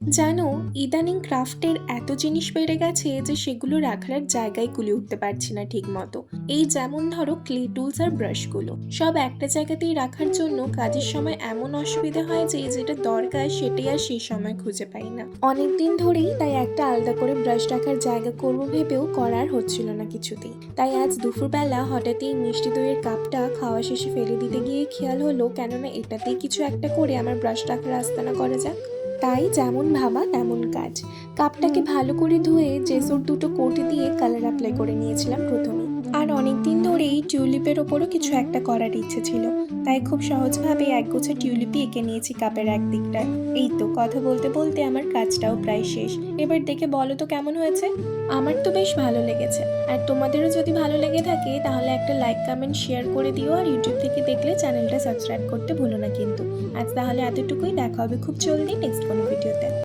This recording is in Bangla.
জানো, ইদানিং ক্রাফটের এত জিনিস বেড়ে গেছে যে সেগুলো রাখার আর জায়গায় কুলিয়ে উঠতে পারছি না ঠিক মতো। এই যেমন ধরো ক্লে টুলস আর ব্রাশগুলো সব একটা জায়গাতেই রাখার জন্য কাজের সময় এমন অসুবিধা হয় যে যেটা দরকার সেটাই আর সেই সময় খুঁজে পাই না। অনেকদিন ধরেই তাই একটা আলাদা করে ব্রাশ রাখার জায়গা করবো ভেবেও করার হচ্ছিল না কিছুতেই। তাই আজ দুপুরবেলা হঠাৎই এই মিষ্টি দইয়ের কাপটা খাওয়া শেষে ফেলে দিতে গিয়ে খেয়াল হলো, কেননা এটাতেই কিছু একটা করে আমার ব্রাশ রাখার আস্তানা করা যাক। তাই যেমন ভাবা তেমন কাজ। কাপটাকে ভালো করে ধুয়ে জেসুর দুটো কোট দিয়ে কালার অ্যাপ্লাই করে নিয়েছিলাম প্রথমে। আর অনেকদিন ধরেই টিউলিপের ওপরও কিছু একটা করার ইচ্ছে ছিল, তাই খুব সহজভাবে একগোছা টিউলিপই এঁকে নিয়েছি কাপের একদিকটায়। এই তো কথা বলতে বলতে আমার কাজটাও প্রায় শেষ। এবার দেখে বলো তো কেমন হয়েছে। আমার তো বেশ ভালো লেগেছে। আর তোমাদেরও যদি ভালো লেগে থাকে তাহলে একটা লাইক কমেন্ট শেয়ার করে দিও, আর ইউটিউব থেকে দেখলে চ্যানেলটা সাবস্ক্রাইব করতে ভুলো না কিন্তু। আজ তাহলে এতটুকুই, দেখা হবে খুব জলদি নেক্সট কোনো ভিডিওতে।